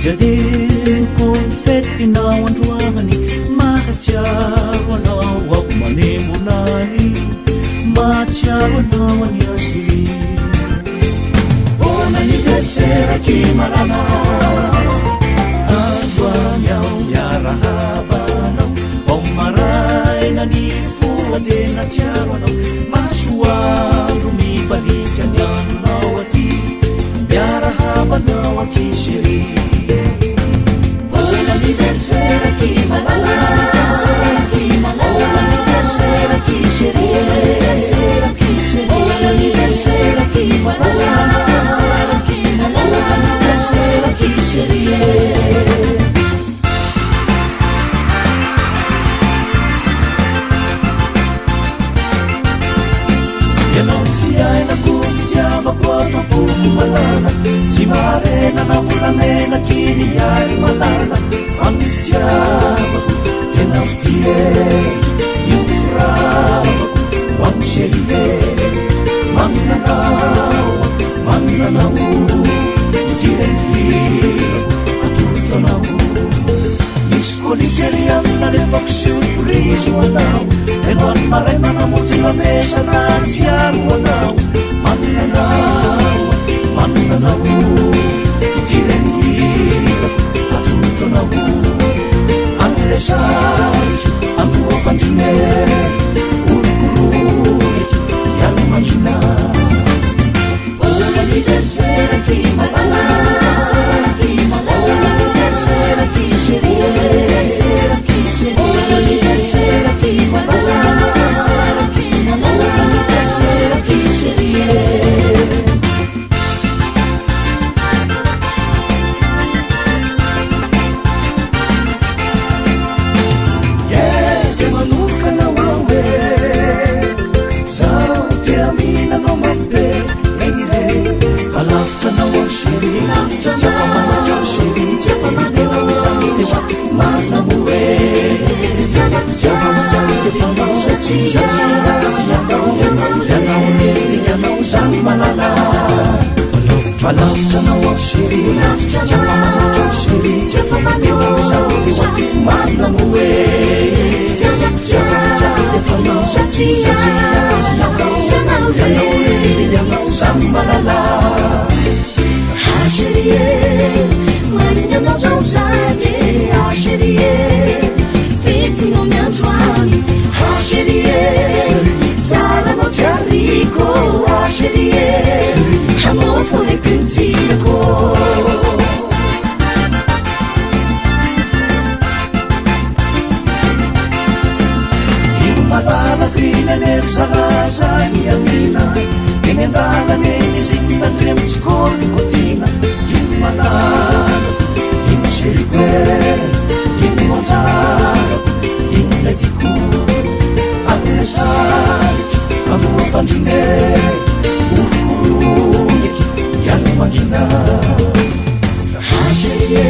diadeniko ny fetinao androahany mahatsiaro anao aoko manembonany mahatsiaro anao any asiri onaniverseraky malala androany ao miarahabanao vao maraina ny foatena tsiaro anao masoandro mibalika ny andronao aty miarahabanao akisiri onaniverseraky malala onaniverseraky siri onaniverseraky malala onaniverseraky siri vakoatopoky malala tsy marena na volamena kiny ary malala fa ny fitiavako tena fitie io firavako hoany serie maninanao itiranyhirako atolotra anao misy kolikely amina lefako surprise hoanao enoany maraina namonjy lamesana tsiaro anao maninanao itiranyhirako atolotra anao anyle sarotro andoafandrine orokoroeky ialo mangina onaniverseraky malala onaniverseraky siri onaniverseraky malala onaniverseraky siri Valaftanao siri jafamanao siri jafamanao sauti wati mana muwe jafamanao sachi yanao sammalala hashirie manyanao zauzani hashirie fitino miantuani hashirie zaranao jariko hashirie hamofone kuntiako imalala krinenery zalazany amina eny andalany eny zitandremitsikotykotina imalala iny serikwe iny monjarako iny lediko amine saritro amoafandrine mangina hashirie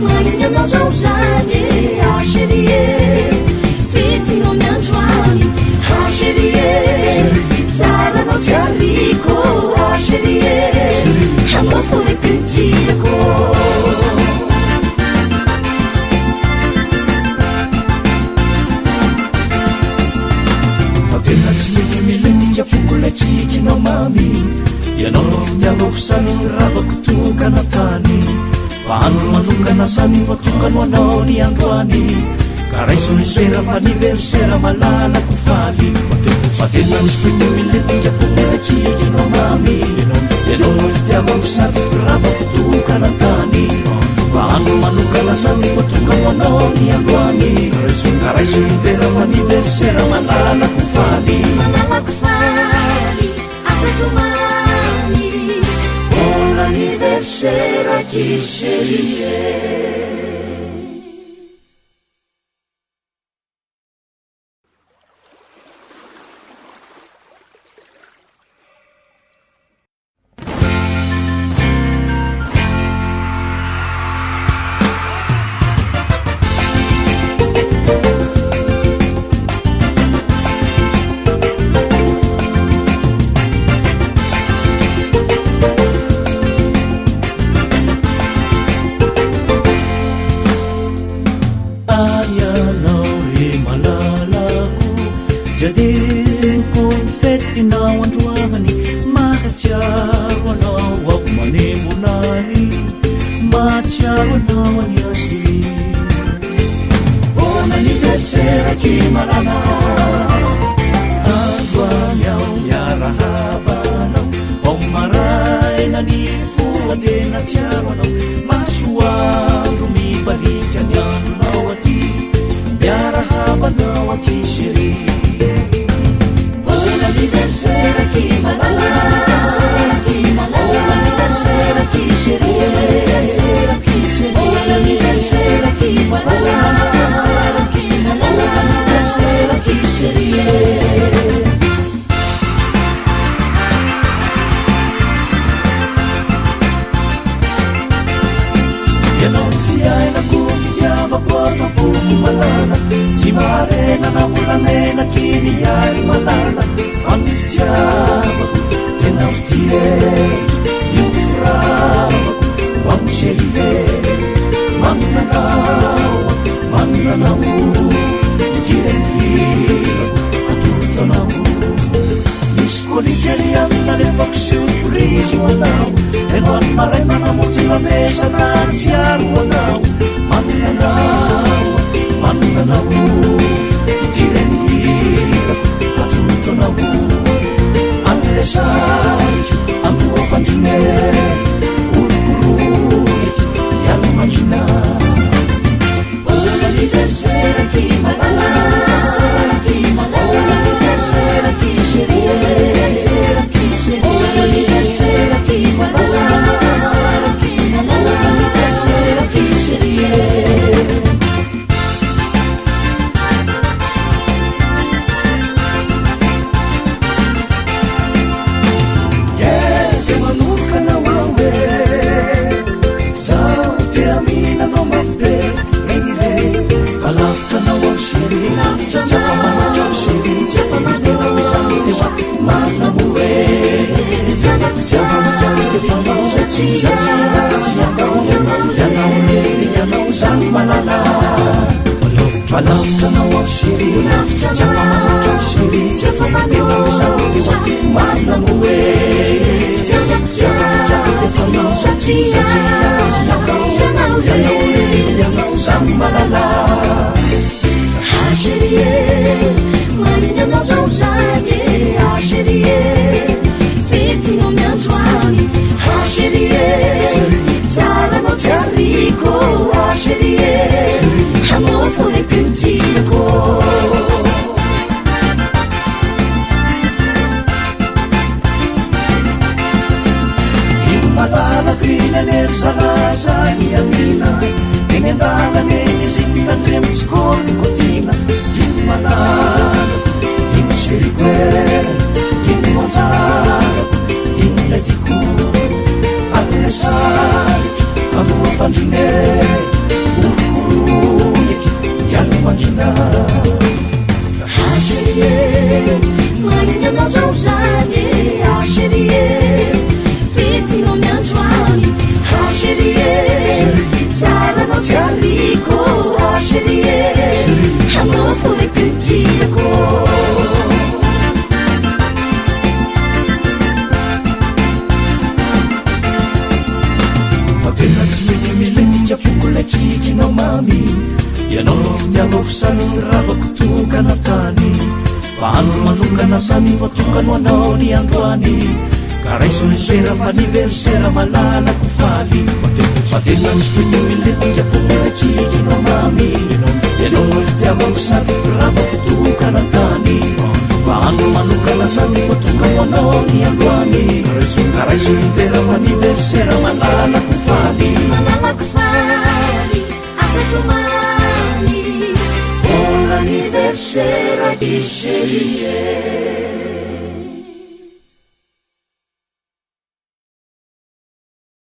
manyanao zauzany hashirie fitino miantroany hashirie zaranao jariko hashirie hamofone kuntiako fa tena tsy mety miletika fokole tsikinao mamy ianao fitiavao fisany firavako tokana tany fa andro mandrongana sany fa tokano anao ny androany ka raisony sera fa aniversera malalako faly fa tena tsy fety miletika pokole tsikinao mamy ianao fitiavao fisany firavako tokana tany fa andro manokana sany fa tokano anao ny androany ka raisony vera fa aniversera malalako faly Anniverseraky serie mahatsiaro anao any asy bona aniversera ky malala androany ao miarahabanao vao maraina ny foa tena tsiaro anao masoandro mibalika ny andronao aty miarahabanao akiseri bona aniversera ky malala Sera ki seri, sera ki seri, sera ki malala, sera ki malala, sera ki seri. Yanao fiaina ko fitiavako ataoko malala, tsy marena na volamena kiny iary malala, fa ny fitiavako tena fitie. Wamsherie mananao itirendira atutonao miskoliteri amina levako surprise wanao enon maray manamonjy lamesa natsiaro wanao mananao itirendira atutonao anlesariko ambuofandine Sera ki malala, sera ki malala, sera ki seri, sera ki seri, sera ki malala, sera ki malala, sera ki seri. Malaftanao ao seri, jafamanao seri, jafamanao seri, manamoe, jafamanao yanao zany malala. Haserie, manyanao zao zany, haserie, fetinao miandroany, haserie, tsaranao tsariko, haserie, hanao forekentiako. Malalako inanery salazany amina eny andalany eny izy tandremitsikotykotina iny malalako iny seriko iny monjarako iny latiko amine sariko aloha fandrine orokoroeky ialo mangina. Haserie manyanao zao zany, haserie fetinao miandroany, haserie tsaranao tsariko, haserie hanao forekentiako. Fa tena tsy mety milenja fokole tsikinao mamy ianao fitiavao fisany ravako tokana tany fa andro mandrongana samy voatokano anao ny androany karaisony sera faniversera malalako faly fa tena tsy fety milenja fokole tsikinao mamy ianao fitiavao fisany ravako tokana tany fa andro manokana samy voatokano anao ny androany karaisony vera faniversera malalako faly Buon anniversario di Serie.